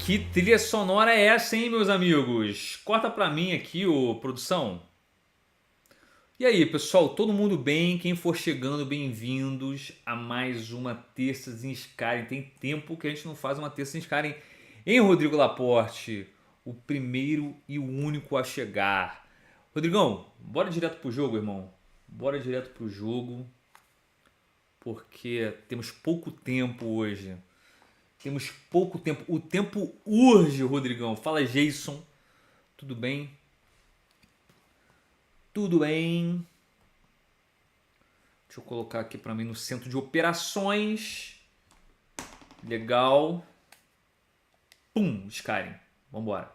Que trilha sonora é essa, hein, meus amigos? Corta pra mim aqui, ô produção. E aí, pessoal, todo mundo bem? Quem for chegando, bem-vindos a mais uma Terças em Skyrim. Tem tempo que a gente não faz uma Terça em Skyrim, hein, Rodrigo Laporte? O primeiro e o único a chegar. Rodrigão, bora direto pro jogo, irmão. Bora direto pro jogo, porque temos pouco tempo hoje. Temos pouco tempo. O tempo urge, Rodrigão. Fala, Jason. Tudo bem? Tudo bem. Deixa eu colocar aqui para mim no centro de operações. Legal. Pum, Skyrim. Vambora.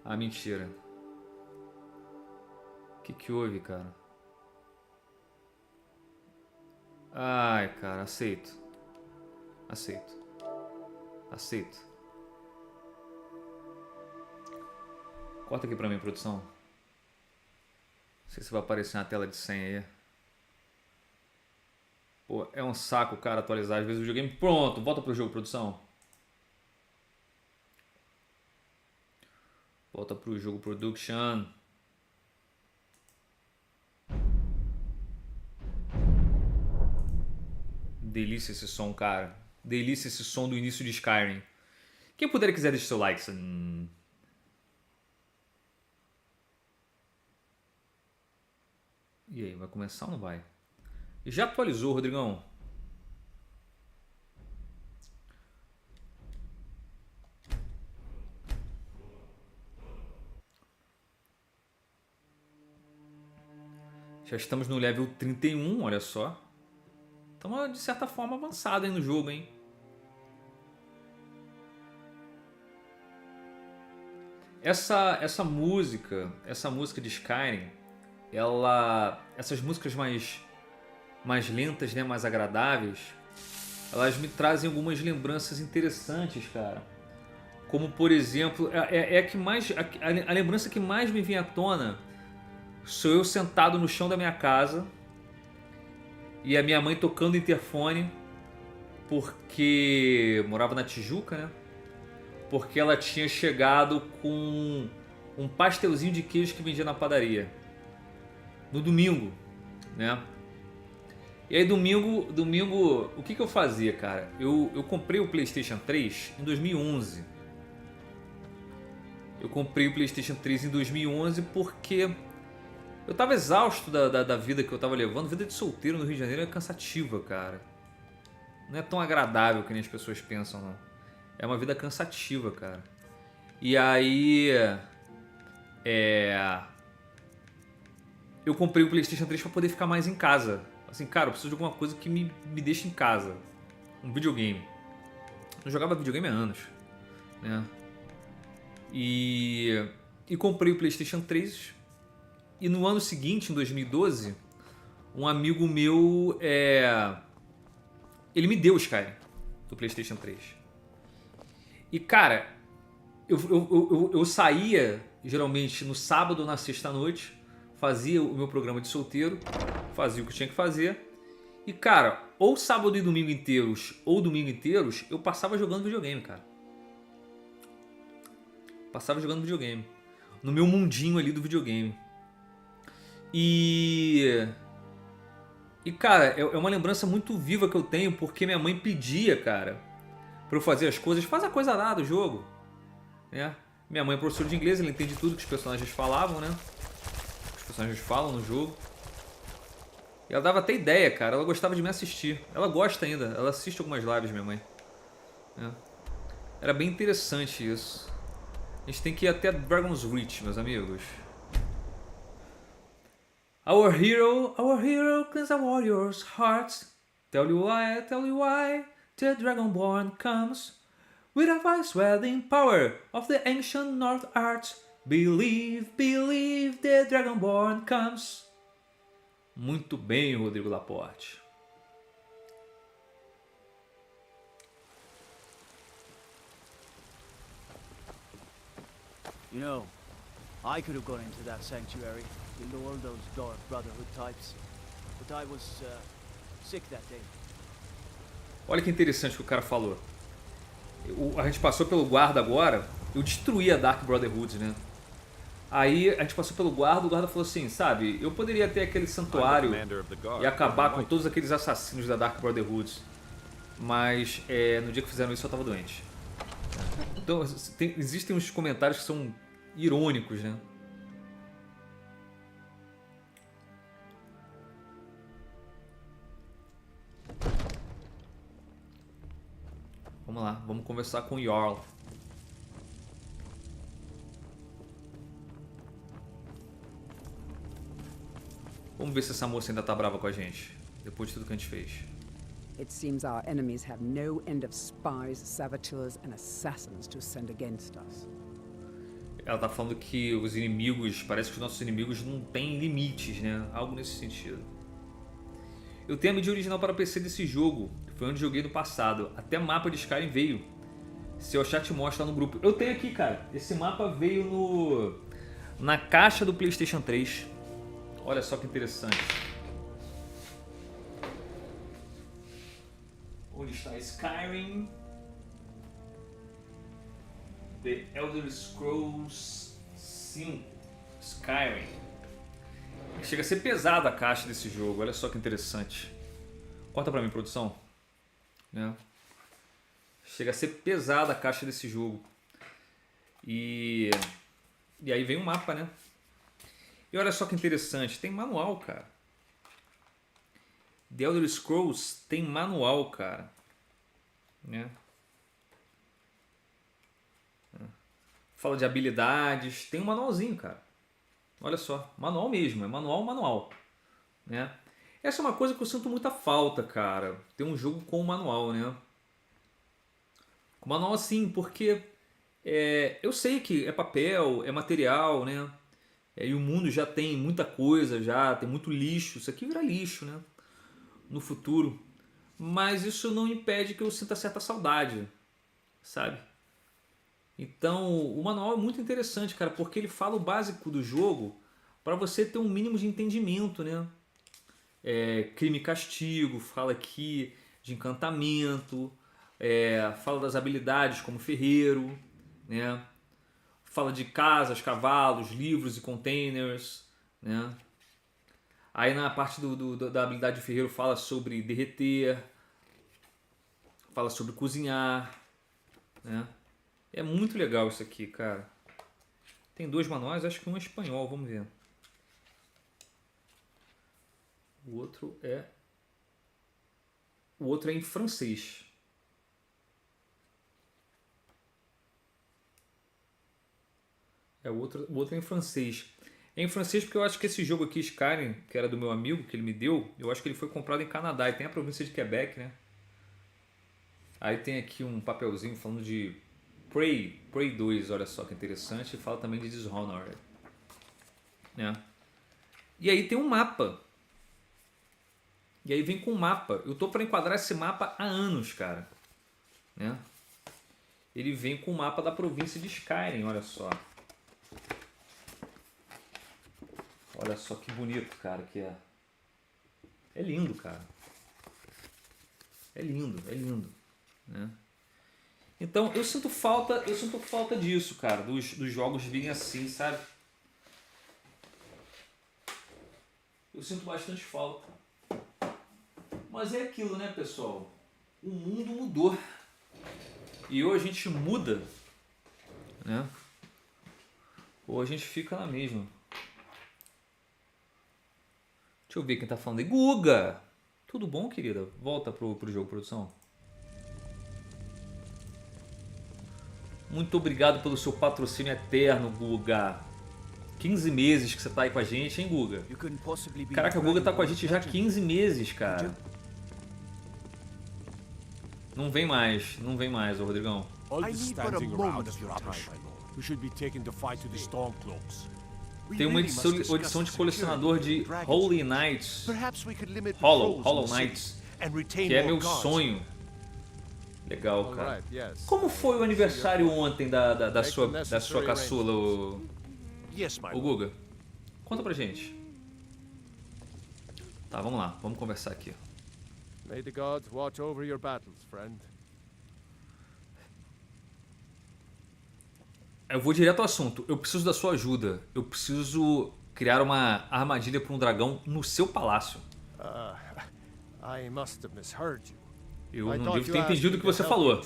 Ah, mentira. O que houve, cara? Ai, cara, aceito. Aceito. Aceito. Corta aqui pra mim, produção. Não sei se vai aparecer na tela de senha aí. Pô, é um saco, cara, atualizar às vezes o videogame. Pronto, volta pro jogo, produção. Volta pro jogo, production. Delícia esse som, cara. Delícia esse som do início de Skyrim. Quem puder e quiser, deixe seu like. E aí, vai começar ou não vai? Já atualizou, Rodrigão? Já estamos no level 31, olha só. Estamos, de certa forma, avançado aí no jogo, hein? Essa música de Skyrim, essas músicas mais lentas, né, mais agradáveis, elas me trazem algumas lembranças interessantes, cara. Como, por exemplo, a lembrança que mais me vem à tona sou eu sentado no chão da minha casa e a minha mãe tocando interfone, porque morava na Tijuca, né? Porque ela tinha chegado com um pastelzinho de queijo que vendia na padaria no domingo, né? E aí domingo, o que eu fazia, cara? Eu comprei o PlayStation 3 em 2011. Eu comprei o PlayStation 3 em 2011 porque eu tava exausto da vida que eu tava levando. Vida de solteiro no Rio de Janeiro é cansativa, cara. Não é tão agradável que nem as pessoas pensam, não. É uma vida cansativa, cara. E aí... eu comprei o PlayStation 3 pra poder ficar mais em casa. Assim, cara, eu preciso de alguma coisa que me deixe em casa. Um videogame. Eu jogava videogame há anos, né? E comprei o PlayStation 3. E no ano seguinte, em 2012, um amigo meu... ele me deu o Skyrim do PlayStation 3. E, cara, eu saía geralmente no sábado ou na sexta-noite, fazia o meu programa de solteiro, fazia o que eu tinha que fazer. E, cara, ou sábado e domingo inteiros, ou domingo inteiros, eu passava jogando videogame, cara. Passava jogando videogame. No meu mundinho ali do videogame. E, cara, é uma lembrança muito viva que eu tenho, porque minha mãe pedia, cara, pra eu fazer as coisas. Faz a coisa lá do jogo, né? Minha mãe é professora de inglês, ela entende tudo que os personagens falavam, né? Os personagens falam no jogo. E ela dava até ideia, cara. Ela gostava de me assistir. Ela gosta ainda. Ela assiste algumas lives, minha mãe. Era bem interessante isso. A gente tem que ir até Dragon's Reach, meus amigos. Our hero cleans a warrior's hearts. Tell you why, the Dragonborn comes. With a voice-swelling power of the ancient North arts. Believe, the Dragonborn comes. Muito bem, Rodrigo Laporte. You know, I could have gone into that sanctuary to lure those dark brotherhood types, but I was sick that day. Olha que interessante o que o cara falou. A gente passou pelo guarda agora. Eu destruí a Dark Brotherhood, né? Aí a gente passou pelo guarda, o guarda falou assim, sabe, eu poderia ter aquele santuário e acabar com todos aqueles assassinos da Dark Brotherhood. Mas no dia que fizeram isso eu tava doente. Então existem uns comentários que são irônicos, né? Vamos lá, vamos conversar com o Jarl. Vamos ver se essa moça ainda tá brava com a gente, depois de tudo que a gente fez. It seems our enemies have no end of spies, saboteurs and assassins to send against us. Ela tá falando que os inimigos, parece que os nossos inimigos não têm limites, né? Algo nesse sentido. Eu tenho a mídia original para PC desse jogo, foi onde joguei no passado. Até mapa de Skyrim veio. Se eu achar te mostro lá no grupo. Eu tenho aqui, cara. Esse mapa veio na caixa do PlayStation 3. Olha só que interessante. Onde está Skyrim? The Elder Scrolls 5 Skyrim. Chega a ser pesada a caixa desse jogo. Olha só que interessante. Corta pra mim, produção. Né? Chega a ser pesada a caixa desse jogo. E aí vem um mapa, né? E olha só que interessante. Tem manual, cara. The Elder Scrolls tem manual, cara. Né? Fala de habilidades. Tem um manualzinho, cara. Olha só. Manual mesmo. É manual. Né? Essa é uma coisa que eu sinto muita falta, cara. Ter um jogo com manual, né? Com manual assim, porque eu sei que é papel, é material, né? E o mundo já tem muita coisa, já tem muito lixo. Isso aqui vira lixo, né? No futuro. Mas isso não impede que eu sinta certa saudade, sabe? Então, o manual é muito interessante, cara, porque ele fala o básico do jogo para você ter um mínimo de entendimento, né? Crime e castigo, fala aqui de encantamento, fala das habilidades como ferreiro, né? Fala de casas, cavalos, livros e containers, né? Aí na parte da habilidade de ferreiro fala sobre derreter, fala sobre cozinhar, né? É muito legal isso aqui, cara. Tem 2 manuais, acho que um é espanhol, vamos ver. O outro é em francês. O outro é em francês. É em francês porque eu acho que esse jogo aqui, Skyrim, que era do meu amigo, que ele me deu, eu acho que ele foi comprado em Canadá. E tem a província de Quebec, né? Aí tem aqui um papelzinho falando de Prey 2, olha só que interessante. E fala também de Dishonored. Né? E aí tem um mapa. E aí vem com um mapa. Eu tô para enquadrar esse mapa há anos, cara. Né? Ele vem com o mapa da província de Skyrim, olha só. Olha só que bonito, cara, que é. É lindo, cara. É lindo. Né? Então eu sinto falta disso, cara, dos jogos virem assim, sabe? Eu sinto bastante falta. Mas é aquilo, né, pessoal? O mundo mudou. E ou a gente muda, né? Ou a gente fica na mesma. Deixa eu ver quem tá falando aí. Guga! Tudo bom, querida? Volta pro jogo, produção. Muito obrigado pelo seu patrocínio eterno, Guga. 15 meses que você tá aí com a gente, hein, Guga? Caraca, o Guga tá com a gente já há 15 meses, cara. Não vem mais, ô Rodrigão. Tem uma edição de colecionador de Hollow Knights, que é meu sonho. Legal, cara. Como foi o aniversário ontem da sua caçula, o Guga? Conta pra gente. Tá, vamos lá, vamos conversar aqui. May the gods watch over your battles, friend. Eu vou direto ao assunto. Eu preciso da sua ajuda. Eu preciso criar uma armadilha para um dragão no seu palácio. I must have misheard you. Eu não devo ter entendido o que você falou.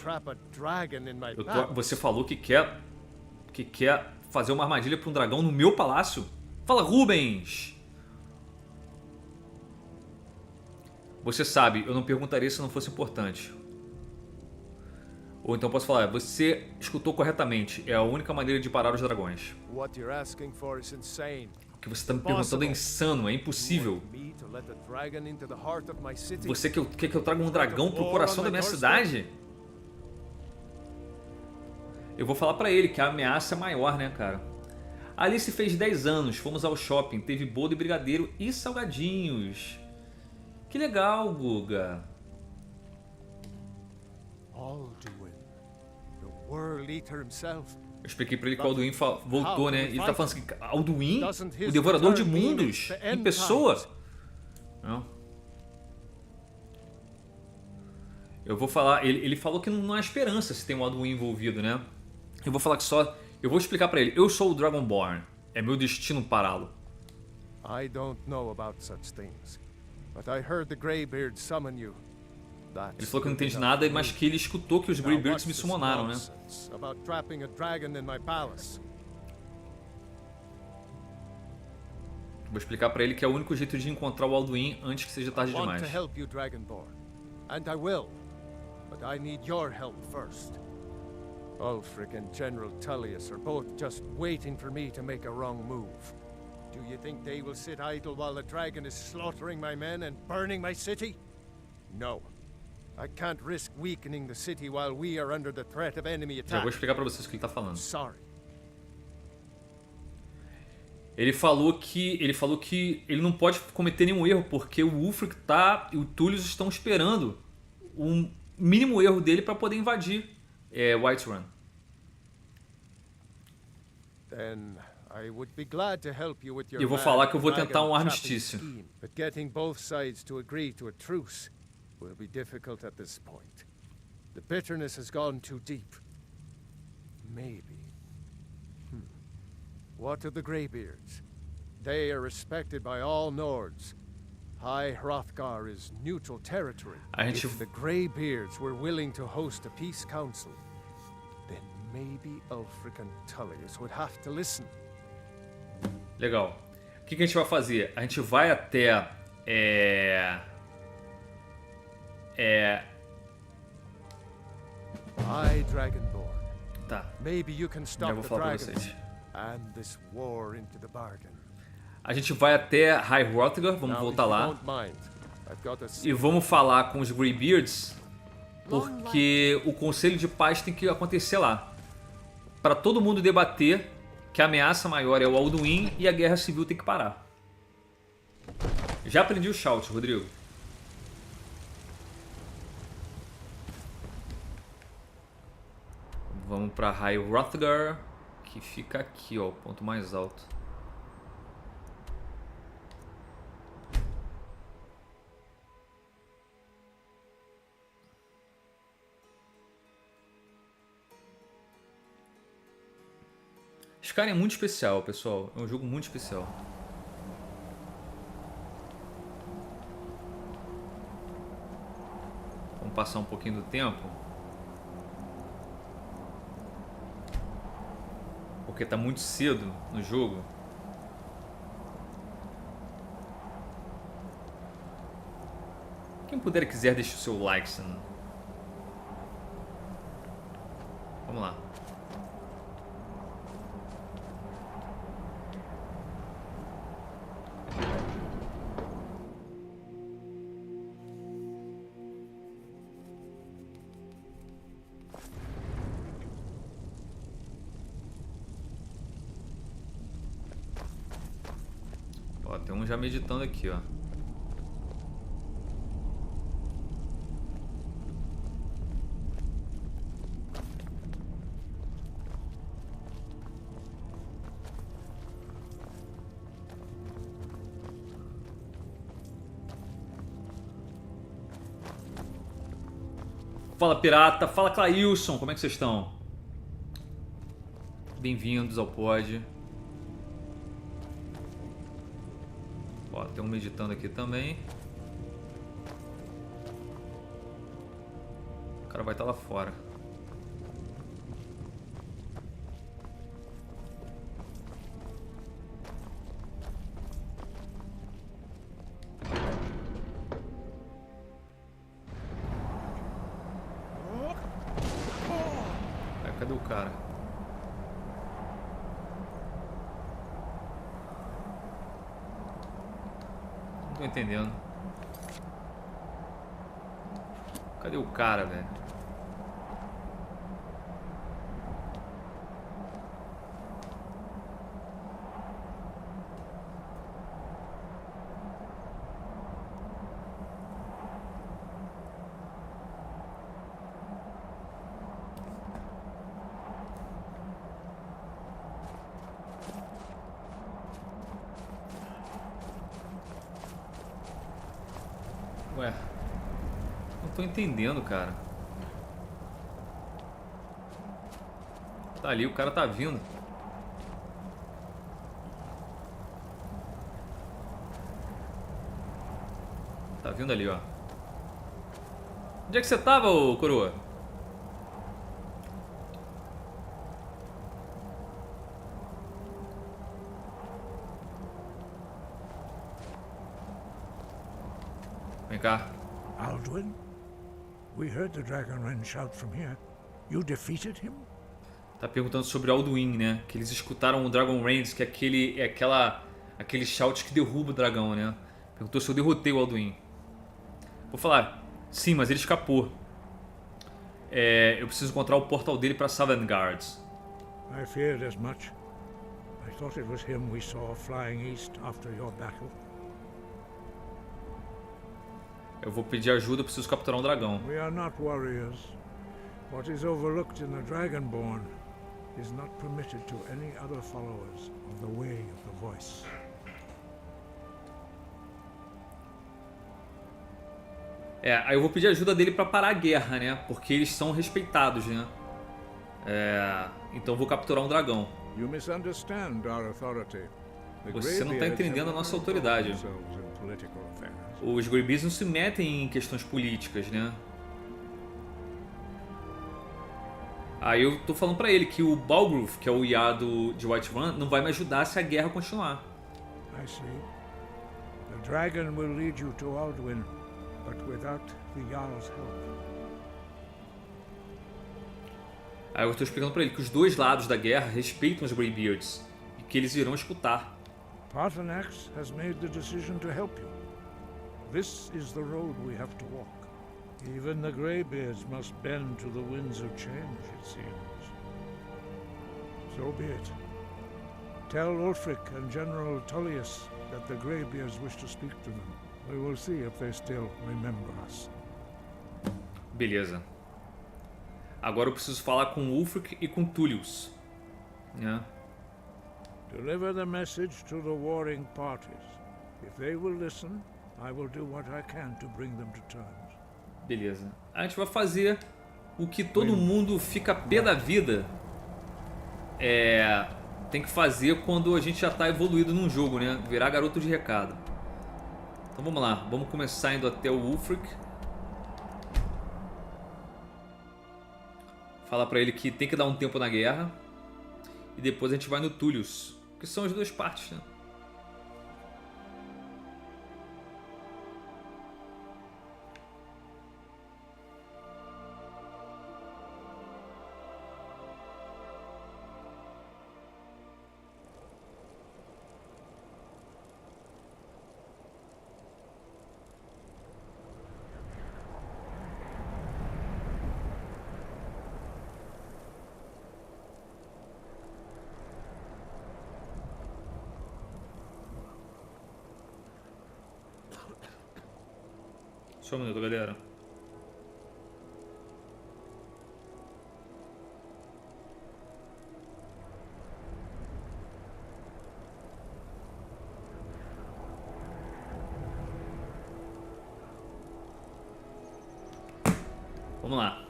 Você falou que quer fazer uma armadilha para um dragão no meu palácio? Fala, Rubens! Você sabe, eu não perguntaria se não fosse importante. Ou então posso falar, você escutou corretamente. É a única maneira de parar os dragões. What you're asking for is insane. O que você está me perguntando é insano, é impossível. Você quer que eu traga um dragão pro coração da minha cidade? Eu vou falar pra ele que a ameaça é maior, né, cara? Alice fez 10 anos, fomos ao shopping, teve bolo de brigadeiro e salgadinhos. Que legal, Guga. Alduin, the World Eater himself. Eu expliquei pra ele que o Alduin voltou, né? Ele tá falando assim, Alduin? O devorador de mundos? Em pessoa? Não. Eu vou falar, ele falou que não há esperança se tem um Alduin envolvido, né? Eu vou falar que só... Eu vou explicar pra ele, eu sou o Dragonborn. É meu destino pará-lo. I don't know about such things, but I heard the Greybeard summon you. Ele falou que não entende nada, mas que ele escutou que os Greybeards me summonaram, né? Vou explicar pra ele que é o único jeito de encontrar o Alduin antes que seja tarde demais. Ulfric and General Tullius are both just waiting for me to make a wrong move. Do you think they will sit idle while the dragon is slaughtering my men and burning my city? No. I can't risk weakening the city while we are under the threat of enemy attack. Já vou explicar pra vocês o que ele tá falando. Sorry. Ele falou que ele não pode cometer nenhum erro porque o Ulfric e o Tullius estão esperando o mínimo erro dele para poder invadir Whiterun. Then I would be glad to help you with your Eu vou falar que eu vou tentar um armistício. But getting both sides to agree to a truce will be difficult at this point. The bitterness has gone too deep. Maybe. What of the Greybeards? They are respected by all Nords. High Hrothgar is neutral territory. If the Greybeards were willing to host a peace council, then maybe Ulfric and Tullius would have to listen. Legal. O que a gente vai fazer? A gente vai até Dragonborn. Tá. Maybe you can stop Já vou the falar pra dragons vocês. and this war into the bargain. A gente vai até High Hrothgar, vamos voltar lá. E vamos falar com os Greybeards, porque o Conselho de Paz tem que acontecer lá. Para todo mundo debater que a ameaça maior é o Alduin e a guerra civil tem que parar. Já aprendi o shout, Rodrigo. Vamos para High Hrothgar, que fica aqui, ó, o ponto mais alto. Skyrim é muito especial, pessoal. É um jogo muito especial. Vamos passar um pouquinho do tempo. Porque tá muito cedo no jogo. Quem puder e quiser, deixe o seu like. Vamos lá. Ó, tem um já meditando aqui, ó. Fala pirata, fala Clailson, como é que vocês estão? Bem-vindos ao pod. Ó, tem um meditando aqui também. O cara vai estar lá fora. Cadê o cara? Não tô entendendo. Cadê o cara, velho? Ué, não tô entendendo, cara. Tá ali, o cara tá vindo. Tá vindo ali, ó. Onde é que você tava, ô coroa? Vem cá. Alduin? We heard the Dragonren shout from here. You defeated him? Tá perguntando sobre Alduin, né? Que eles escutaram o Dragon Reigns, que aquele shout que derruba o dragão, né? Perguntou se eu derrotei o Alduin. Vou falar, sim, mas ele escapou. Eu preciso encontrar o portal dele para Sovngarde. I feared as much. I thought it was him we saw flying east after your battle. Eu vou pedir ajuda, eu preciso capturar um dragão. We are not warriors. What is overlooked in the Dragonborn is not permitted to any other followers of the way of the voice. Aí eu vou pedir ajuda dele pra parar a guerra, né? Porque eles são respeitados, né? Então eu vou capturar um dragão. You misunderstand our authority. Você não tá entendendo a nossa autoridade. Os Greybeards não se metem em questões políticas, né? Aí eu tô falando pra ele que o Balgruuf, que é o Iado de Whiterun, não vai me ajudar se a guerra continuar. I see. The dragon will lead you to Alduin, but without the Jarl's help. Aí eu tô explicando pra ele que os dois lados da guerra respeitam os Greybeards e que eles irão escutar. Paarthurnax has made the decision to help you. This is the road we have to walk. Even the Greybeards must bend to the winds of change, it seems. So be it. Tell Ulfric and General Tullius that the Greybeards wish to speak to them. We will see if they still remember us. Beleza. Agora eu preciso falar com Ulfric e com Tullius, né? Deliver the message to the warring parties. If they will listen, I will do what I can to bring them to terms. Beleza. A gente vai fazer o que todo mundo fica pé da vida. Tem que fazer quando a gente já tá evoluído num jogo, né? Virar garoto de recado. Então vamos lá. Vamos começar indo até o Ulfric. Falar pra ele que tem que dar um tempo na guerra. E depois a gente vai no Tullius, que são as duas partes, né? Só um minuto, galera. Vamos lá.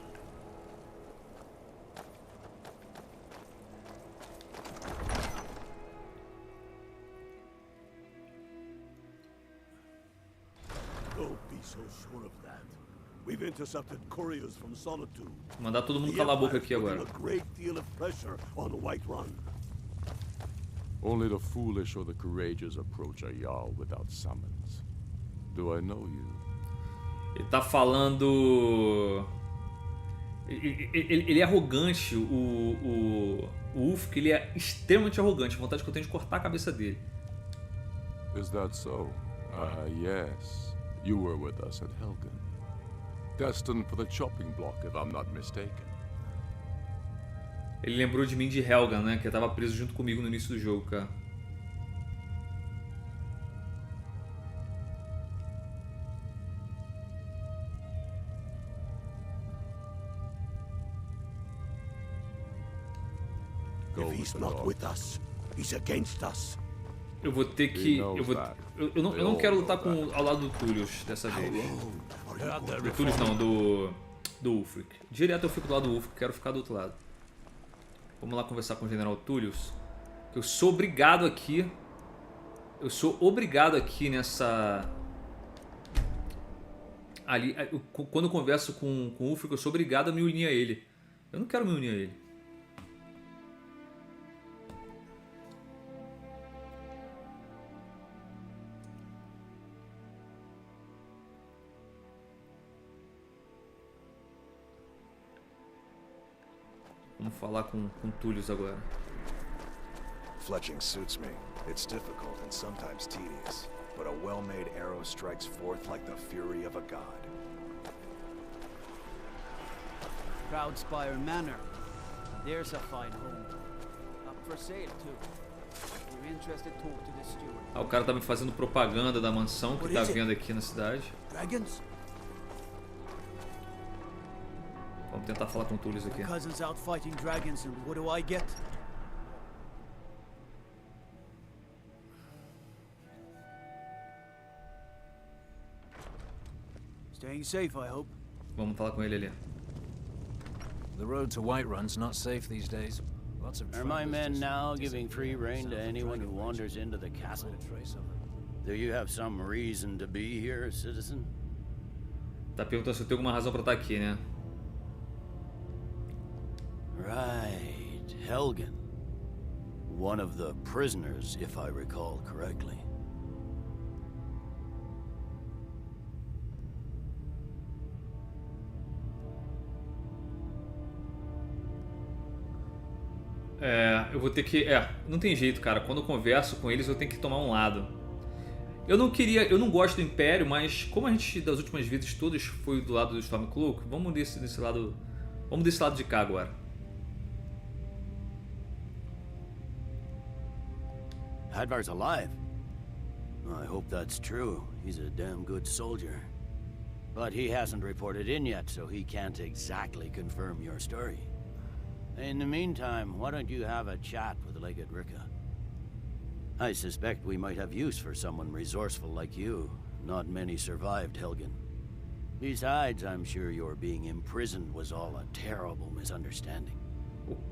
so sure of that. We've intercepted couriers from Solitude. Mandar todo mundo calar a boca aqui agora. A great deal of pressure on the White Run. Only the foolish or the courageous approach a Jarl without summons. Do I know you? Ele tá falando... Ele é arrogante, o Ulfric, ele é extremamente arrogante. A vontade que eu tenho de cortar a cabeça dele. Is that so? Yes. You were with us at Helgen. Destined for the chopping block, if I'm not mistaken. Ele lembrou de mim de Helgen, né? Que tava preso junto comigo no início do jogo, cara. If he's not with us, he's against us. Eu vou ter que... Eu não quero lutar ao lado do Tullius dessa vez. Do Tullius não, do Ulfric. Direto eu fico do lado do Ulfric, quero ficar do outro lado. Vamos lá conversar com o General Tullius. Eu sou obrigado aqui... Eu sou obrigado aqui nessa... Ali, quando eu converso com o Ulfric, eu sou obrigado a me unir a ele. Eu não quero me unir a ele. Vamos falar com Tullius agora. Fletching suits me. It's difficult and sometimes tedious, but a well-made arrow strikes forth like the fury of a god. Proudspire Manor. There's a fine home. Up for sale too. If you're interested, talk to the steward. O cara tá me fazendo propaganda da mansão que tá vendo aqui na cidade. Dragons? Vamos tentar falar com o Tullius aqui. Cousins out fighting dragons, and what do I get? Staying safe, I hope. Vamos falar com ele ali. The road to Whiterun's not safe these days. Lots of Are my men now giving free rein to anyone who wanders into the castle? Do you have some reason to be here, citizen? Tá perguntando se eu tenho alguma razão pra estar aqui, né? Right, Helgen. One of the prisoners, if I recall correctly. Eu vou ter que... não tem jeito, cara. Quando eu converso com eles, eu tenho que tomar um lado. Eu não gosto do Império, mas como a gente, das últimas vezes todas, foi do lado do Stormcloak, vamos desse lado... Vamos desse lado de cá agora. Hadvar's alive. I hope that's true. He's a damn good soldier. But he hasn't reported in yet, so he can't exactly confirm your story. In the meantime, why don't you have a chat with Legate Ricka? I suspect we might have use for someone resourceful like you. Not many survived Helgen. Besides, I'm sure your being imprisoned was all a terrible misunderstanding.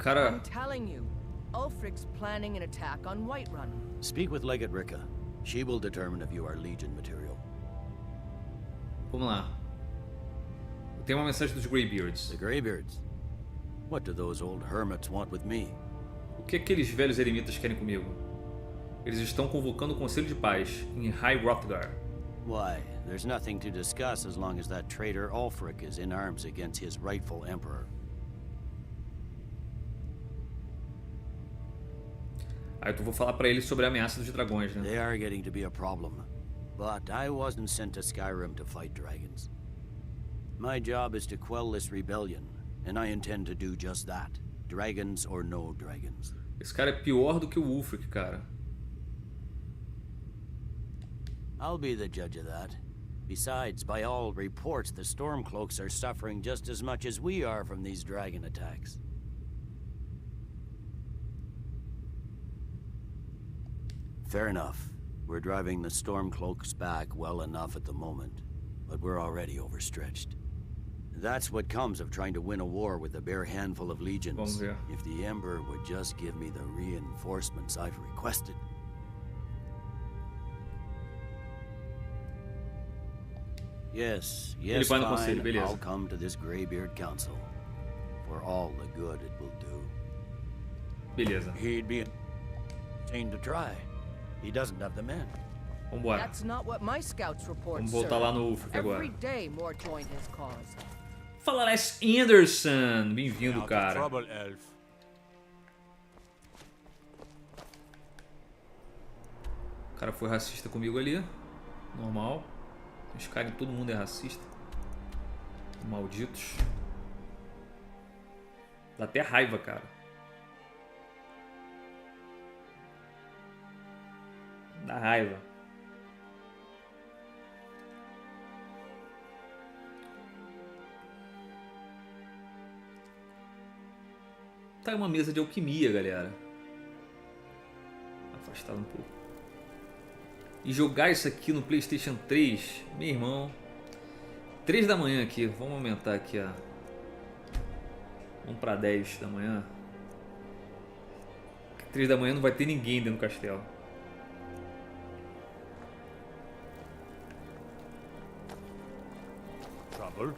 I'm telling you, Ulfric's planning an attack on Whiterun. Speak with Legate Ricka. She will determine if you are Legion material. Vamos lá. Tem uma mensagem dos Greybeards. The Greybeards? What do those old hermits want with me? O que aqueles velhos eremitas querem comigo? Eles estão convocando o Conselho de Paz em High Hrothgar. Why? There's nothing to discuss as long as that traitor Ulfric is in arms against his rightful emperor. Aí eu vou falar pra eles sobre a ameaça dos dragões, né? They are getting to be a problem. But I wasn't sent to Skyrim to fight dragons. My job is to quell this rebellion, and I intend to do just that. Dragons or no dragons. Esse cara é pior do que o Ulfric, cara. I'll be the judge of that. Besides, by all reports, the Stormcloaks are suffering just as much as we are from these dragon attacks. Fair enough. We're driving the Stormcloaks back well enough at the moment, but we're already overstretched. That's what comes of trying to win a war with a bare handful of legions. If the Emperor would just give me the reinforcements I've requested. Yes, Ele yes, vai no fine. conselho, beleza. I'll come to this Greybeard Council for all the good it will do. Beleza. He'd be ashamed to try. He doesn't have the men. Vambora. That's not what my scouts report, Vamos voltar sir. lá no Ulfric agora. Every day more join his cause. Fala, Les Anderson. Bem-vindo, cara. Trouble, elf. O cara foi racista comigo ali. Normal. Os caras, todo mundo é racista. Malditos. Dá até raiva, cara. Dá raiva. Tá uma mesa de alquimia, galera. Afastado um pouco. E jogar isso aqui no PlayStation 3, meu irmão. 3 da manhã aqui, vamos aumentar aqui, ó. Vamos pra 10 da manhã. 3 da manhã não vai ter ninguém dentro do castelo. Trouble?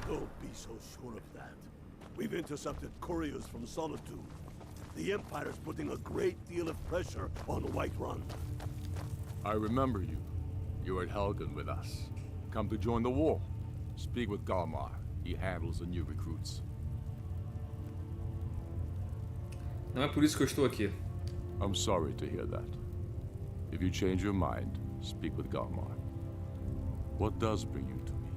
Don't be so sure of that. We've intercepted couriers from Solitude. The Empire's putting a great deal of pressure on Whiterun. I remember you. You were at Helgen with us. Come to join the war. Speak with Galmar. He handles the new recruits. Não é por isso que eu estou aqui. I'm sorry to hear that. If you change your mind, speak with Galmar. What does bring you to me?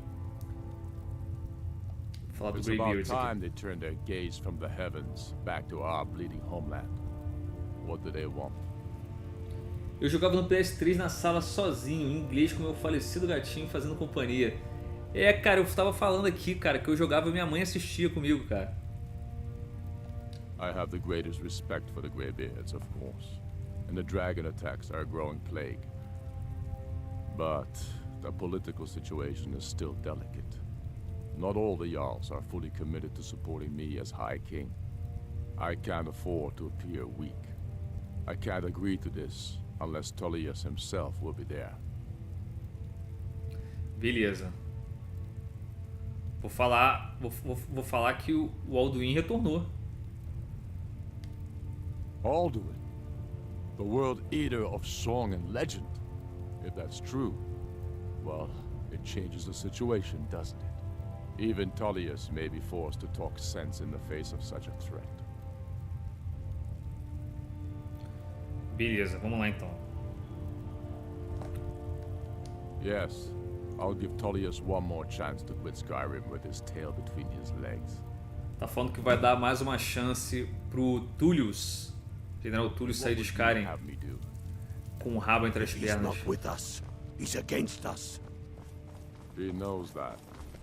Falar do It's about Greybeards time aqui. they turned their gaze from the heavens back to our bleeding homeland. What do they want? Eu jogava no PS3 na sala sozinho, em inglês, com meu falecido gatinho fazendo companhia. É, cara, eu tava falando aqui, cara, que eu jogava e minha mãe assistia comigo, cara. I have the greatest respect for the Greybeards, of course. And the dragon attacks are a growing plague. But the political situation is still delicate. Not all the Jarls are fully committed to supporting me as High King. I can't afford to appear weak. I can't agree to this unless Tullius himself will be there. Beleza. Vou falar que o Alduin retornou. Alduin, the world eater of song and legend. If that's true, well, it changes the situation, doesn't it? Even Tullius may be forced to talk sense in the face of such a threat. Beleza, vamos lá então. Yes, I'll give Tullius one more chance to quit Skyrim with his tail between his legs. Tá falando que vai dar mais uma chance pro Tullius, General Tullius, sair de Skyrim com o rabo entre as He's pernas. not with us. He's against us. He knows that.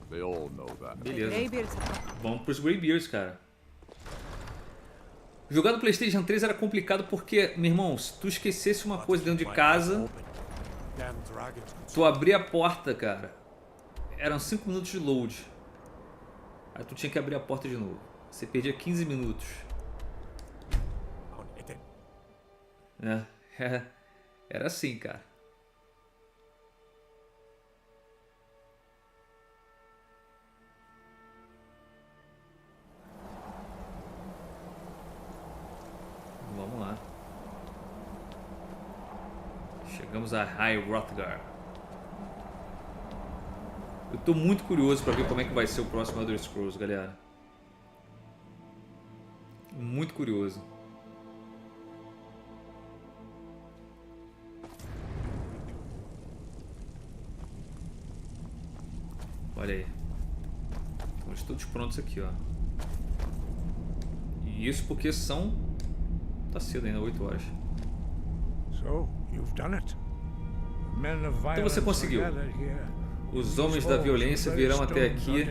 They all know that. Beleza. Vamos pros Greybeards, cara. Jogar no PlayStation 3 era complicado porque, meu irmão, se tu esquecesse uma coisa dentro de casa, tu abria a porta, cara. Eram 5 minutos de load. Aí tu tinha que abrir a porta de novo. Você perdia 15 minutos. Era assim, cara. Vamos lá. Chegamos a High Hrothgar. Eu tô muito curioso pra ver como é que vai ser o próximo Elder Scrolls, galera. Muito curioso. Olha aí. Estamos todos prontos aqui, ó. E isso porque são... Tá cedo ainda, 8 horas. Então você conseguiu. Os homens da violência virão até aqui,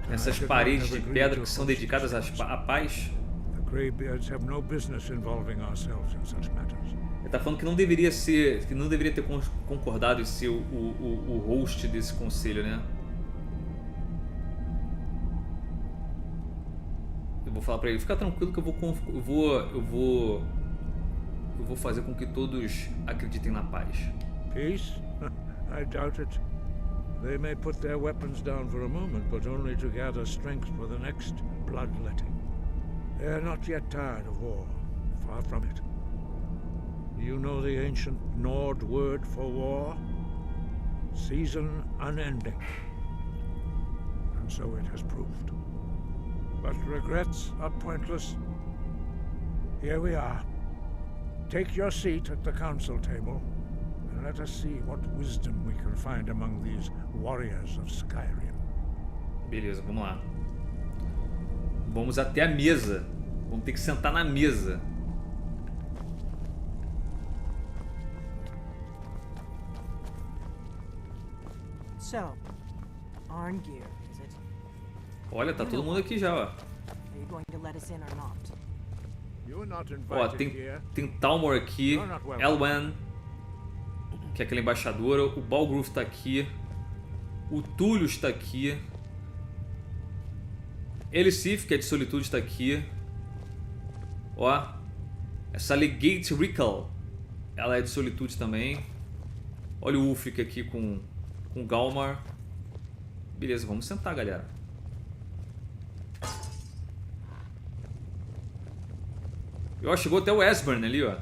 nessas paredes de pedra que são dedicadas à paz. Ele tá falando que não deveria ser, que não deveria ter concordado em ser o host desse conselho, né? Eu vou falar pra ele, fica tranquilo que eu vou eu vou fazer com que todos acreditem na paz. Peace? I doubt it. They may put their weapons down for a moment, but only to gather strength for the next bloodletting. They are not yet tired of war. Far from it. You know the ancient Nord word for war? Season unending. And so it has proved. But regrets are pointless. Here we are. Take your seat at the council table, and let us see what wisdom we can find among these warriors of Skyrim. Beleza, vamos lá. Vamos até a mesa. Vamos ter que sentar na mesa. So, Arngeir, is it? Olha, tá todo mundo aqui já, ó. Are you going to let us in or not? You're not Ó, invited here. tem Talmor aqui, Elwen, que é aquela embaixadora, o Balgruf tá aqui, o Túlio está aqui, Elisif, que é de Solitude, está aqui. Ó, essa Legate Rickle, ela é de Solitude também. Olha o Ulfric aqui com Galmar. Beleza, vamos sentar, galera. E ó, chegou até o Esbern ali, ó.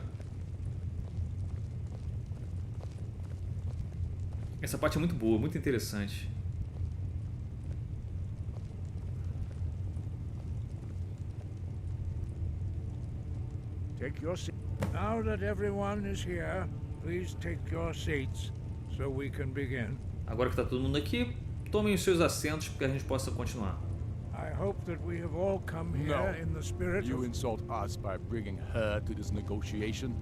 Essa parte é muito boa, muito interessante. Take your seat. Now that everyone is here, please take your seats so we can begin. Agora que tá todo mundo aqui, tomem os seus assentos para que a gente possa continuar. I hope that we have all come here in the spirit You of... insult us by bringing her to this negotiation?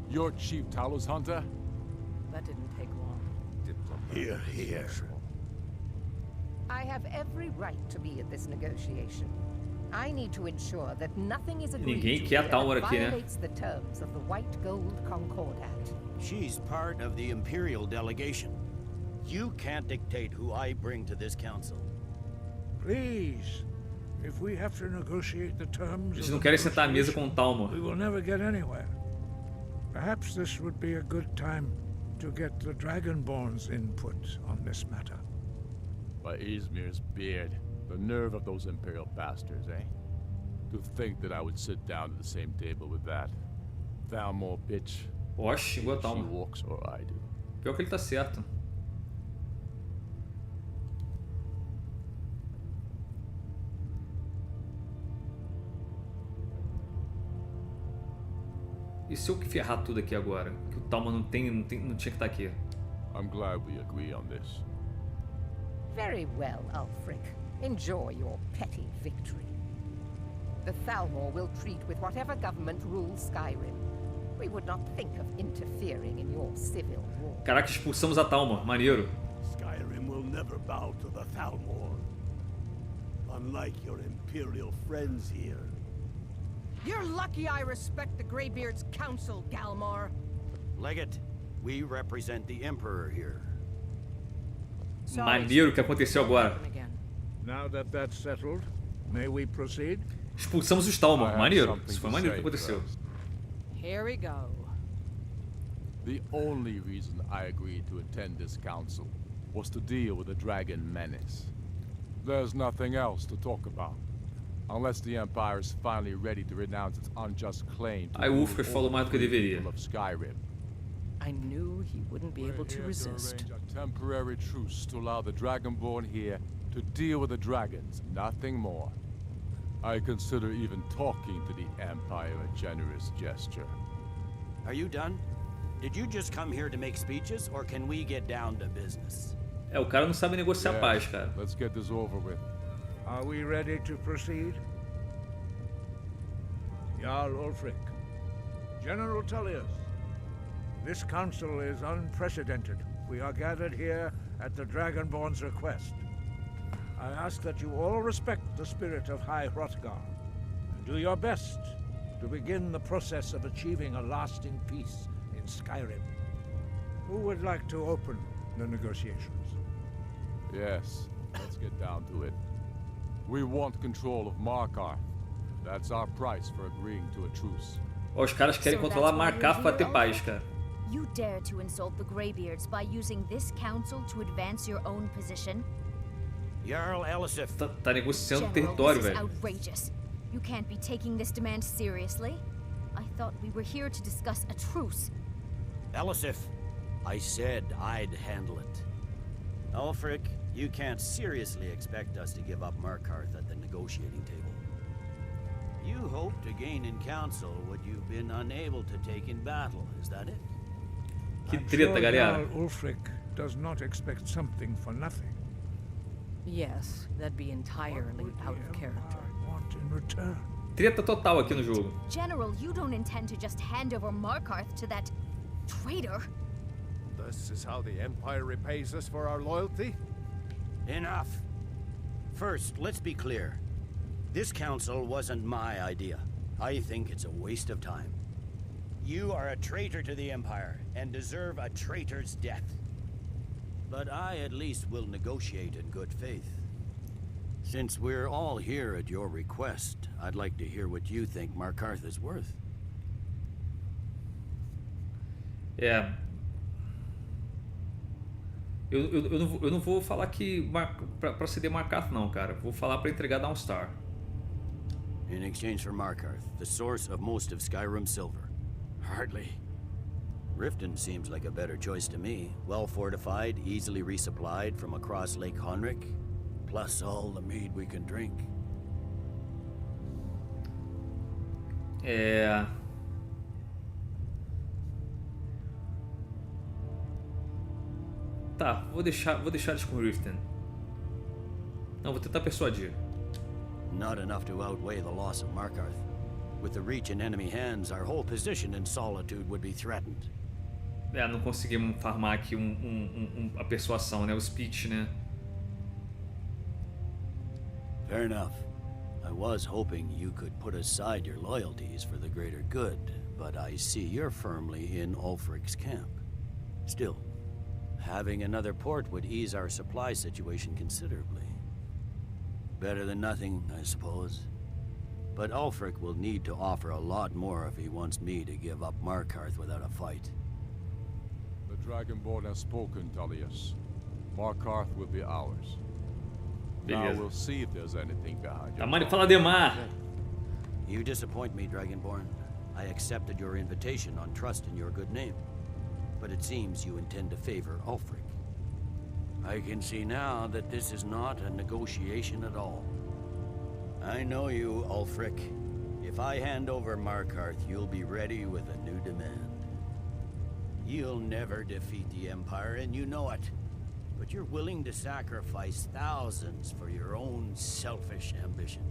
Your chief Talos hunter? That didn't take long. Here, here. I have every right to be at this negotiation. I need to ensure that nothing is agreed Ninguém to quer a that Talmor aqui, né? violates the terms of the White Gold Concordat. She's part of the Imperial delegation. You can't dictate who I bring to this council. Please, if we have to negotiate the terms Eles of não the querem sentar à mesa com o Talmor. we will never get anywhere. Perhaps this would be a good time to get the Dragonborn's input on this matter. By Izmir's beard. The nerve of those Imperial bastards, eh? To think that I would sit down at the same table with that. Thalmor, bitch. Oxe, igual a She Talmor. walks or I do. Pior que ele tá certo. E se eu que ferrar tudo aqui agora? Que o Talmor não tinha que estar aqui. I'm glad we agree on this. Very well, Ulfric. Enjoy your petty victory. The Thalmor will treat with whatever government rules Skyrim. We would not think of interfering in your civil war. Caraca, expulsamos a Talmor. Maneiro. Skyrim will never bow to the Thalmor. Unlike your Imperial friends here. You're lucky I respect the Greybeard's council, Galmar. Legate, we represent the Emperor here. Maneiro o que aconteceu agora. Now that that's settled, may we proceed? Expulsamos os Talmor. Maneiro. Isso foi maneiro o que aconteceu. Here we go. The only reason I agreed to attend this council was to deal with the dragon menace. There's nothing else to talk about. Unless the Empire is finally ready to renounce its unjust claim to Aí o Ulfric falou mais do que deveria. of Skyrim. I knew he wouldn't be able to resist. A temporary truce to allow the Dragonborn here to deal with the dragons, nothing more. I consider even talking to the Empire a generous gesture. Are you done? Did you just come here to make speeches, or can we get down to business? É, o cara não sabe negociar paz, cara. Let's get this over with. Are we ready to proceed? Jarl Ulfric, General Tullius, this council is unprecedented. We are gathered here at the Dragonborn's request. I ask that you all respect the spirit of High Hrothgar and do your best to begin the process of achieving a lasting peace in Skyrim. Who would like to open the negotiations? Yes, let's get down to it. We want control of Markarth. That's our price for agreeing to a truce. Ó, os caras querem controlar Markarth pra ter paz, cara. You dare to insult the Greybeards by using this council to advance your own position? Jarl Elisif. Tá negociando General, território, this is velho. outrageous. You can't be taking this demand seriously. I thought we were here to discuss a truce. Elisif, I said I'd handle it. Ulfric, you can't seriously expect us to give up Markarth at the negotiating table. You hope to gain in council what you've been unable to take in battle, is that it? Que treta, galera. Ulfric does not expect something for nothing. Yes, that'd be entirely out of character. Want in return? Treta total aqui no jogo. General, you don't intend to just hand over Markarth to that traitor? This is how the Empire repays us for our loyalty? Enough. First, let's be clear. This council wasn't my idea. I think it's a waste of time. You are a traitor to the Empire and deserve a traitor's death. But I at least will negotiate in good faith. Since we're all here at your request, I'd like to hear what you think Markarth is worth. É. Eu não vou falar que pra ceder Markarth não, cara. Vou falar pra entregar Dawnstar. In exchange for Markarth, the source of most of Skyrim's silver. Hardly. Riften seems like a better choice to me. Well fortified, easily resupplied from across Lake Honric, plus all the mead we can drink. É. Tá, vou deixar eles com Riften. Não, vou tentar persuadir. Not enough to outweigh the loss of Markarth. With the Reach in enemy hands, our whole position in Solitude would be threatened. É, não conseguimos farmar aqui a persuasão, né? O speech, né? Fair enough. I was hoping you could put aside your loyalties for the greater good, but I see you're firmly in Ulfric's camp. Still, having another port would ease our supply situation considerably. Better than nothing, I suppose. But Ulfric will need to offer a lot more if he wants me to give up Markarth without a fight. The Dragonborn has spoken, Tullius. Markarth will be ours. Now we'll see if there's anything behind your Tamari fala demais. You disappoint me, Dragonborn. I accepted your invitation on trust in your good name. But it seems you intend to favor Ulfric. I can see now that this is not a negotiation at all. I know you, Ulfric. If I hand over Markarth, you'll be ready with a new demand. You'll never defeat the Empire, and you know it. But you're willing to sacrifice thousands for your own selfish ambition.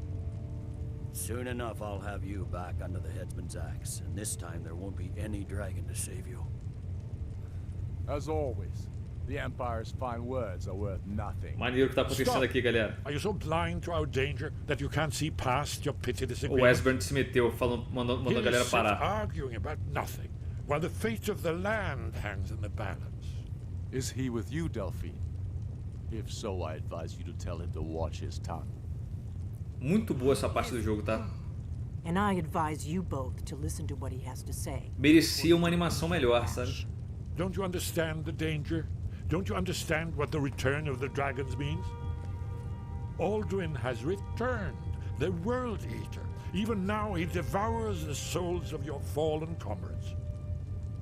Soon enough, I'll have you back under the headsman's axe, and this time there won't be any dragon to save you. As always, the Empire's fine words are worth nothing. Maneiro que tá acontecendo aqui, galera. Are you so blind to our danger that you can't see past your petty O disagreement? Westburn se meteu, mandou a galera parar. Arguing about nothing, while the fate of the land hangs in the balance. Is he with you, Delphine? If so, I advise you to tell him to watch his tongue. Muito boa essa parte do jogo, tá? And I advise you both to listen to what he has to say. Merecia uma animação melhor, sabe? Don't you understand the danger? Don't you understand what the return of the dragons means? Alduin has returned, the World Eater. Even now he devours the souls of your fallen comrades.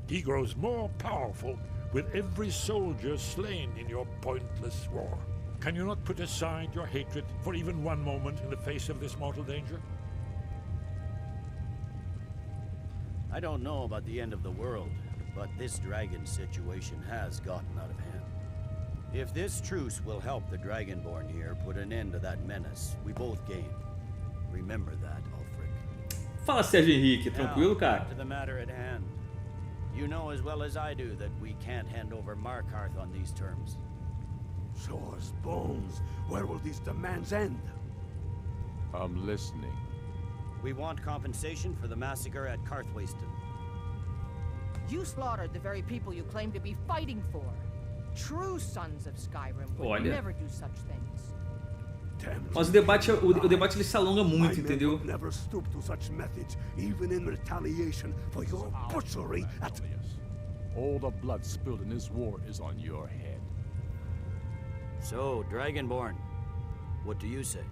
He grows more powerful with every soldier slain in your pointless war. Can you not put aside your hatred for even one moment in the face of this mortal danger? I don't know about the end of the world, but this dragon situation has gotten out of hand. If this truce will help the Dragonborn here put an end to that menace, we both gain. Remember that, Ulfric. Fala, Sérgio Henrique, tranquilo, cara? To the matter at hand. You know as well as I do that we can't hand over Markarth on these terms. Show us bones. Where will these demands end? I'm listening. We want compensation for the massacre at Karthwasten. You slaughtered the very people you claim to be fighting for. True sons of Skyrim would never do such things. Mas o debate ele se alonga muito, entendeu? Never stoop to such methods, even in retaliation for your butchery at... All the blood spilled in this war is on your head. So, Dragonborn, what do you say?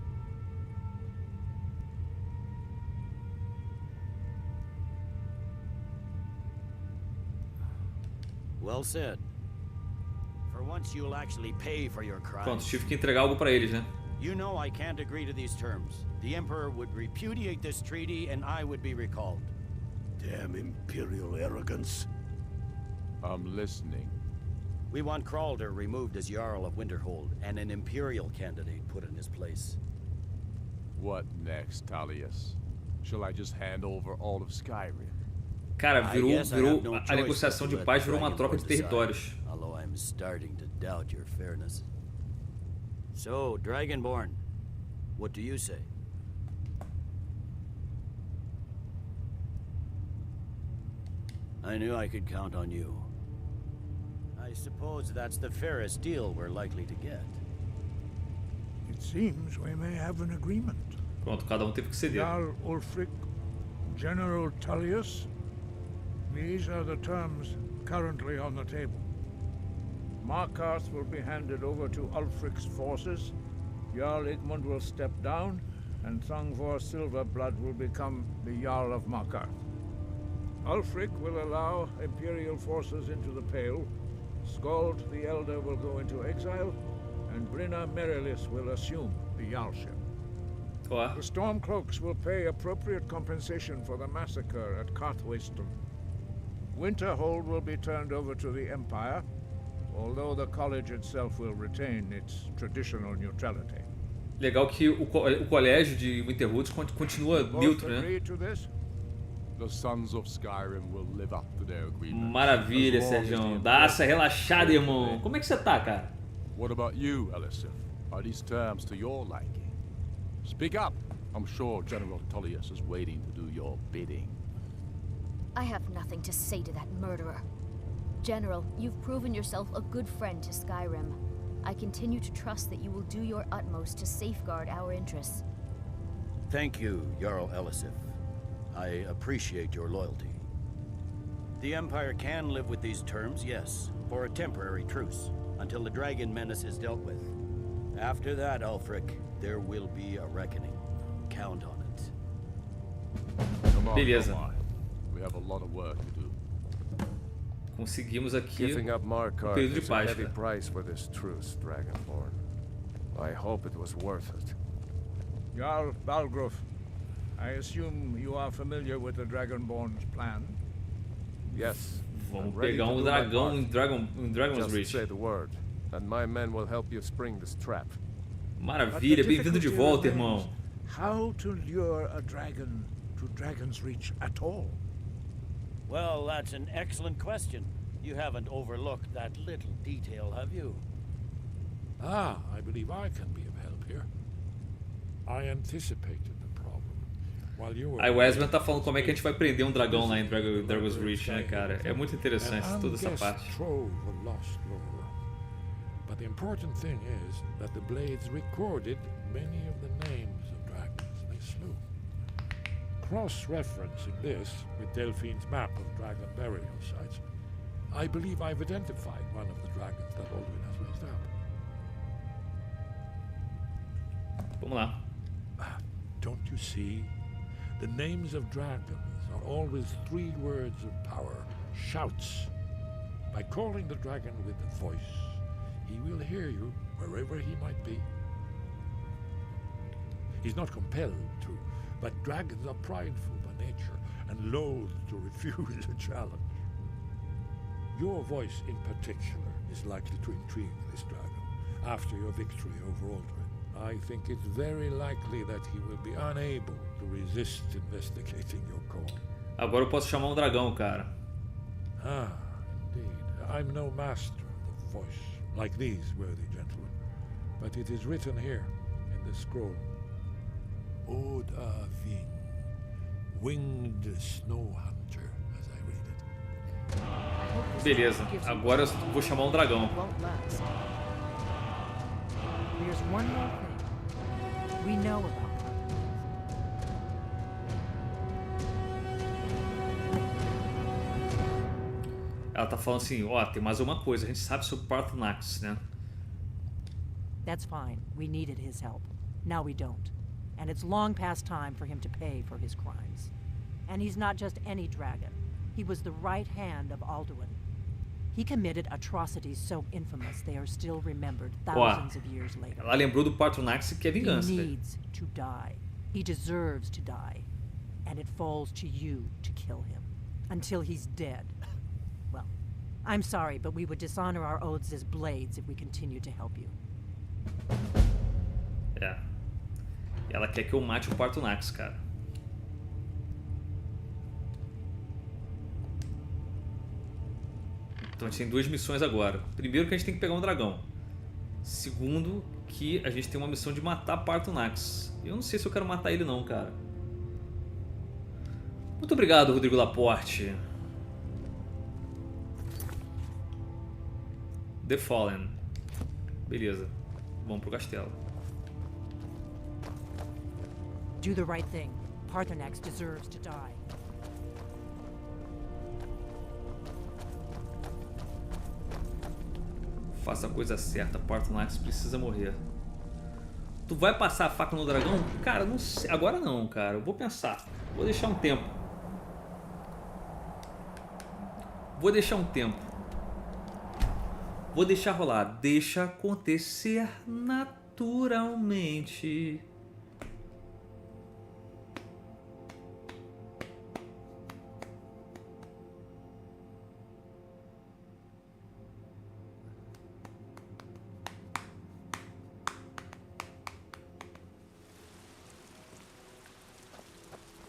Well said. For once you'll actually pay for your crimes. Pronto, tive que entregar algo pra eles, né? You know I can't agree to these terms. The Emperor would repudiate this treaty and I would be recalled. Damn imperial arrogance. I'm listening. We want Kralder removed as Jarl of Winterhold and an imperial candidate put in his place. What next, Talius? Shall I just hand over all of Skyrim? Cara, virou a negociação de paz virou uma troca de territórios. Although I'm starting to doubt your fairness. So, Dragonborn, what do you say? I knew I could count on you. I suppose that's the fairest deal we're likely to get. It seems we may have an agreement. Pronto, cada teve que ceder. Jarl Ulfric, General Tullius. These are the terms currently on the table. Markarth will be handed over to Ulfric's forces. Jarl Igmund will step down, and Thangvor Silverblood will become the Jarl of Markarth. Ulfric will allow Imperial forces into the Pale. Skald the Elder will go into exile, and Brynna Merilis will assume the Jarlship. The Stormcloaks will pay appropriate compensation for the massacre at Karthwasten. Winterhold will be turned over to the Empire, although the college itself will retain its traditional neutrality. Legal que o colégio de Winterhold continua neutro, né? The sons of Skyrim will live up to their agreement. Maravilha, Sergião. Dá essa relaxada, irmão. Como é que você tá, cara? What about you, Elisif? Are these terms to your liking? Speak up. I'm sure General Tullius is waiting to do your bidding. I have nothing to say to that murderer. General, you've proven yourself a good friend to Skyrim. I continue to trust that you will do your utmost to safeguard our interests. Thank you, Jarl Elisif. I appreciate your loyalty. The Empire can live with these terms, yes, for a temporary truce, until the dragon menace is dealt with. After that, Ulfric, there will be a reckoning. Count on it. Beleza. We have a lot of work to do. Conseguimos aqui Giving up Markarth período de is a paz, heavy cara. price for this truce, Dragonborn. I hope it was worth it. Jarl Balgruf, I assume you are familiar with the Dragonborn's plan? Yes. Vamos pegar dragão em Dragon's Reach. Just say the word, and my men will help you spring this trap. Maravilha, bem-vindo de volta, irmão. How to lure a dragon to Dragon's Reach at all? Well, that's an excellent question. You haven't overlooked that little detail, have you? Ah, I believe I can be of help here. I anticipated the problem. While you were... Aí o Wesley tá falando como é que a gente vai prender um dragão lá em Dragon's Reach, né, cara? É muito interessante toda essa parte. But the important thing is that the blades recorded many of the names of dragons they slew. Cross-referencing this with Delphine's map of dragon burial sites, I believe I've identified one of the dragons that Alduin has raised up. Vamos lá. Don't you see? The names of dragons are always 3 words of power, shouts. By calling the dragon with a voice, he will hear you wherever he might be. He's not compelled to, but dragons are prideful by nature and loath to refuse a challenge. Your voice in particular is likely to intrigue this dragon after your victory over Alduin. I think it's very likely that he will be unable to resist investigating your call. Agora eu posso chamar um dragão, cara. Ah, indeed. I'm no master of the voice, like these worthy gentlemen, but it is written here in the scroll. Oda Ving, winged snow hunter, as I read it. Beleza, agora eu vou chamar um dragão. There's one more thing. We know about Ela tá falando assim, ó, tem mais uma coisa, a gente sabe sobre o Patronax, né? That's fine. We needed his help. Now we don't. And it's long past time for him to pay for his crimes. And he's not just any dragon. He was the right hand of Alduin. He committed atrocities so infamous they are still remembered thousands of years later. Ela lembrou do Patronax que é vingança. He needs to die. He deserves to die. And it falls to you to kill him. Until he's dead. Well, I'm sorry, but we would dishonor our oaths as blades if we continue to help you. É. Ela quer que eu mate o Patronax, cara. Então a gente tem duas missões agora. Primeiro que a gente tem que pegar um dragão. Segundo que a gente tem uma missão de matar Patronax. Eu não sei se eu quero matar ele não, cara. Muito obrigado, Rodrigo Laporte. The Fallen. Beleza. Vamos pro castelo. Do the right thing. Patronax deserves to die. Faça a coisa certa, Patronax precisa morrer. Tu vai passar a faca no dragão? Cara, não sei. Agora não, cara. Eu vou pensar. Vou deixar um tempo. Vou deixar um tempo. Vou deixar rolar. Deixa acontecer naturalmente.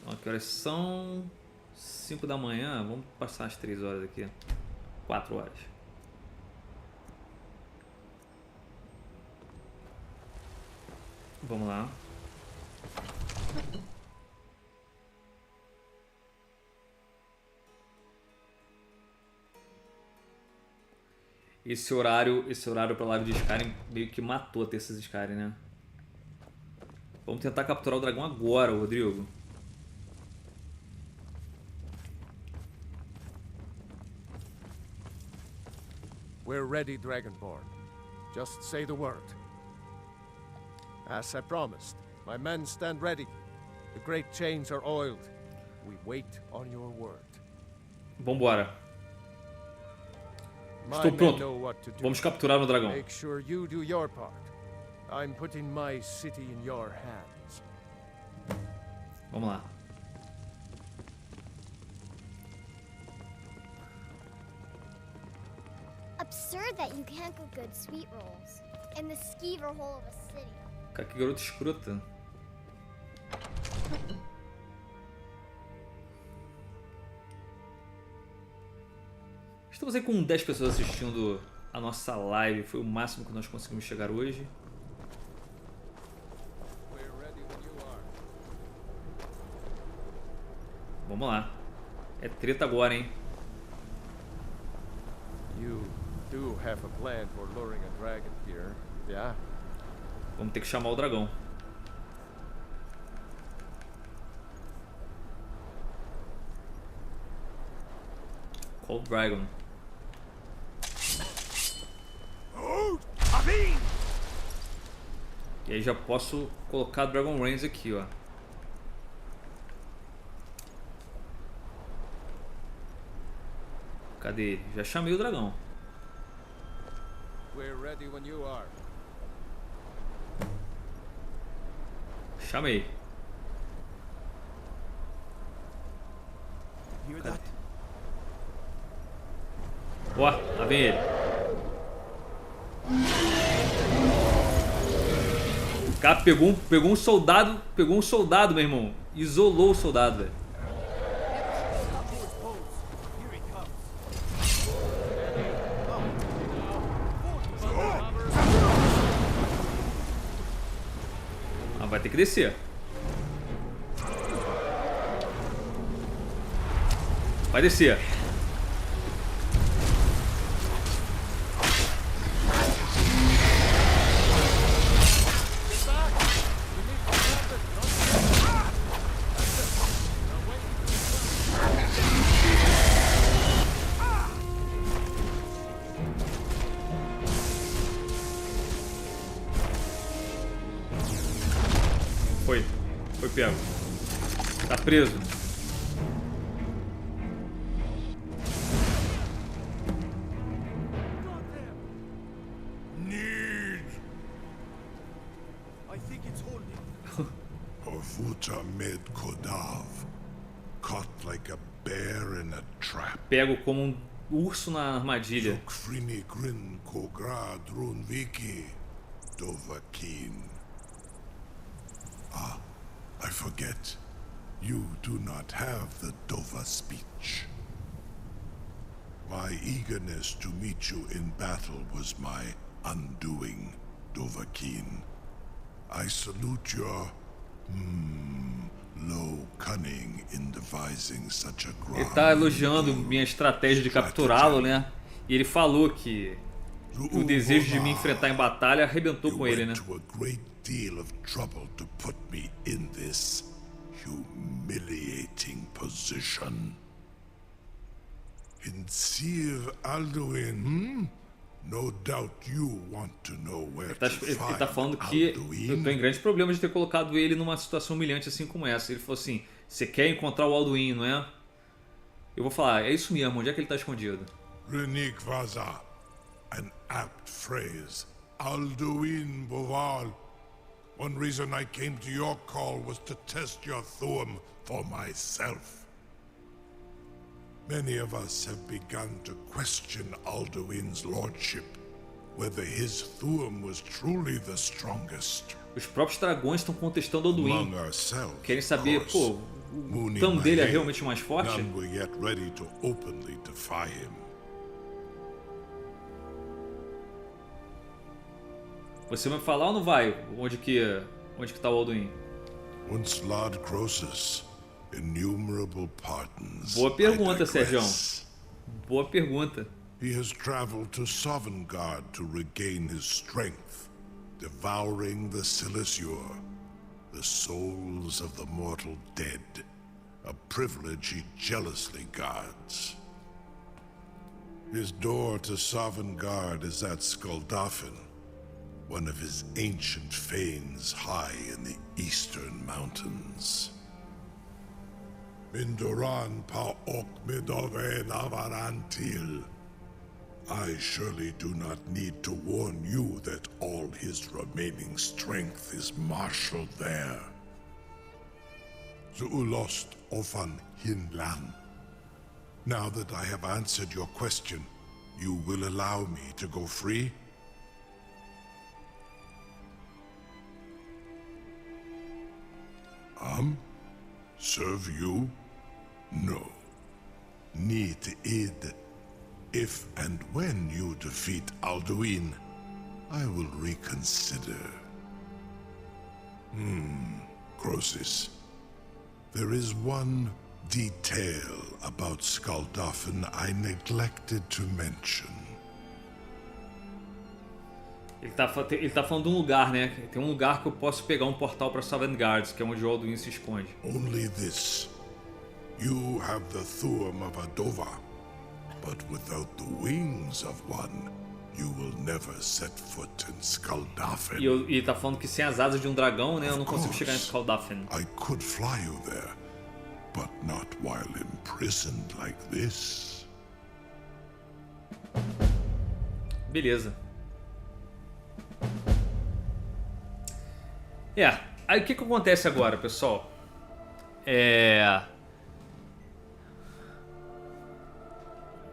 Ó, que horas são? 5 da manhã. Vamos passar as 3 horas aqui. 4 horas. Vamos lá. Esse horário para live de Skyrim meio que matou a Terças de Skyrim, né? Vamos tentar capturar o dragão agora, Rodrigo. We're ready, Dragonborn. Just say the word. As I promised, my men stand ready. The great chains are oiled. We wait on your word. Vambora. Estou pronto. Vamos capturar o dragão. Make sure you do your part. I'm putting my city in your hands. Vamos lá. Absurd that you can't cook good sweet rolls in the skeever hole of a city. Cara, que garota escrota. Estamos aí com 10 pessoas assistindo a nossa live. Foi o máximo que nós conseguimos chegar hoje. Vamos lá. É treta agora, hein? You do have a plan for luring a dragon here, yeah? Vamos ter que chamar o dragão. Call Dragon. E aí já posso colocar Dragon Range aqui, ó. Cadê ele? Já chamei o dragão. We're ready when you are. Chamei. Ó, lá vem ele. O cara pegou um soldado, meu irmão. Isolou o soldado, velho. Ah, vai ter que descer. Vai descer. pego. Tá preso. Pego como um urso na armadilha. Ah, I forget. You do not have the Dova speech. My eagerness to meet you in battle was my undoing, Dovahkiin. I salute your low cunning in devising such a grand. Ele tá elogiando minha estratégia de capturá-lo, né? E ele falou que o desejo de me enfrentar em batalha arrebentou com ele, né? Deal of trouble to put me in this humiliating position. Insir Alduin, no doubt you want to know where to find Ele tá falando que eu tô em grandes problemas de ter colocado ele numa situação humilhante assim como essa. Ele falou assim, você quer encontrar o Alduin, não é? Eu vou falar, é isso mesmo, onde é que ele tá escondido? Renik Vaza, an apt phrase. Alduin Boval. One reason I came to your call was to test your Thuum for myself. Many of us have begun to question Alduin's lordship, whether his Thuum was truly the strongest. Os próprios dragões estão contestando Alduin. Querem saber, pô, o Thuum dele é realmente mais forte? None were yet ready to openly defy him. Você vai falar ou não vai? Onde que tá o Alduin? Boa pergunta, Sérgio. Boa pergunta. He has traveled to Sovngarde to regain his strength, devouring the Silesure, the souls of the mortal dead, a privilege he jealously guards. His door to Sovngarde is at Skuldafn, one of his ancient fanes high in the eastern mountains. Mindoran pa ok midove navarantil. I surely do not need to warn you that all his remaining strength is marshaled there. Zuulost ofan hinlan. Now that I have answered your question, you will allow me to go free? Serve you? No. Need id. If and when you defeat Alduin, I will reconsider. Croesus. There is one detail about Skuldafn I neglected to mention. Ele tá falando de um lugar, né? Tem um lugar que eu posso pegar um portal para Sovngarde, que é onde o Alduin se esconde. Only this. You have the Thuum of a Dova, but without the wings of one, you will never set foot in Skuldafn. E ele tá falando que sem as asas de um dragão, né, eu não consigo chegar em Skuldafn. I could fly you there, but not while imprisoned like this. Beleza. Aí o que acontece agora, pessoal?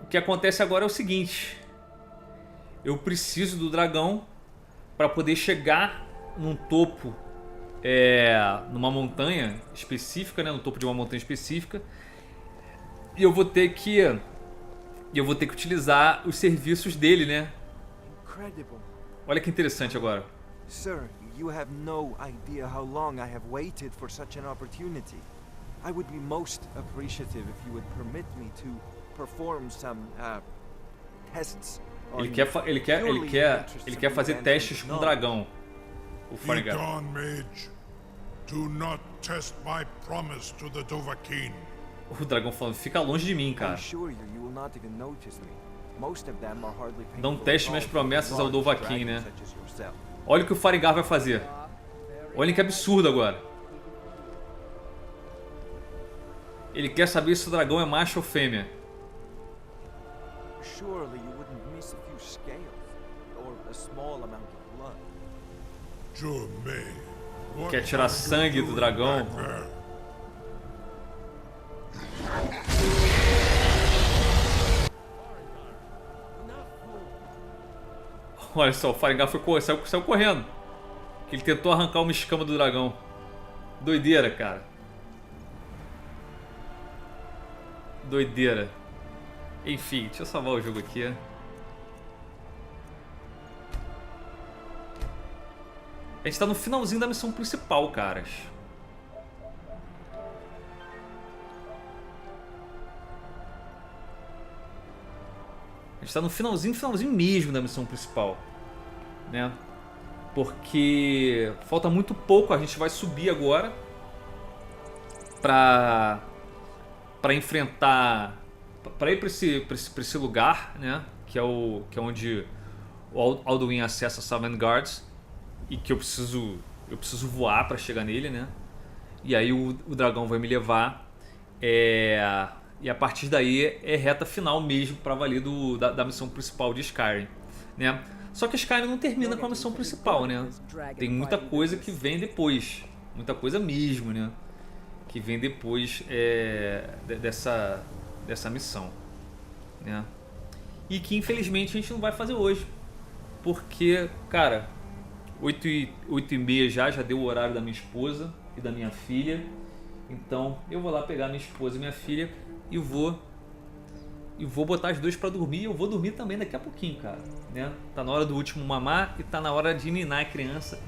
O que acontece agora é o seguinte. Eu preciso do dragão para poder chegar num topo, numa montanha específica, né? No topo de uma montanha específica. E eu vou ter que utilizar os serviços dele, né? Olha que interessante agora. Sir, you have no idea how long I have waited for such an opportunity. I would be most appreciative if you would permit me to perform some tests. Ele quer fazer testes com o dragão. O Faringar. Do not test my promise to the Dovahkiin. O dragão falando, fica longe de mim, cara. Não teste minhas promessas ao Dovahkiin, né? Olha o que o Faringar vai fazer. Olha que absurdo agora. Ele quer saber se o dragão é macho ou fêmea. Surely you wouldn't miss a few scales or a small amount of blood. Sure may. Quer tirar sangue do dragão. Olha só, o Faringar saiu correndo. Ele tentou arrancar uma escama do dragão. Doideira, cara. Doideira. Enfim, deixa eu salvar o jogo aqui. A gente tá no finalzinho da missão principal, caras. A gente tá no finalzinho mesmo da missão principal, né? Porque falta muito pouco, a gente vai subir agora pra enfrentar, pra ir pra esse lugar, né? Que é onde o Alduin acessa Sovngarde e que eu preciso voar pra chegar nele, né? E aí o dragão vai me levar e a partir daí é reta final mesmo pra valer da missão principal de Skyrim, né? Só que Skyrim não termina com a missão principal, né? Tem muita coisa que vem depois. Muita coisa mesmo, né? Que vem depois dessa missão, né? E que infelizmente a gente não vai fazer hoje. Porque, cara, 8h30 já deu o horário da minha esposa e da minha filha. Então eu vou lá pegar minha esposa e minha filha e vou botar as duas pra dormir. Eu vou dormir também daqui a pouquinho, cara, né? Tá na hora do último mamar e tá na hora de ninar a criança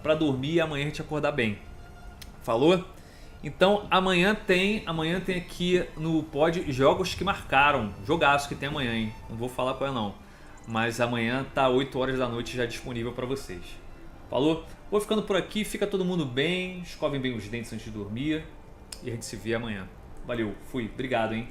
pra dormir e amanhã a gente acordar bem. Falou? Então amanhã tem aqui no Pod jogos que marcaram. Jogaço que tem amanhã, hein? Não vou falar qual é não. Mas amanhã tá 8 horas da noite já disponível pra vocês. Falou? Vou ficando por aqui. Fica todo mundo bem. Escovem bem os dentes antes de dormir. E a gente se vê amanhã. Valeu. Fui. Obrigado, hein?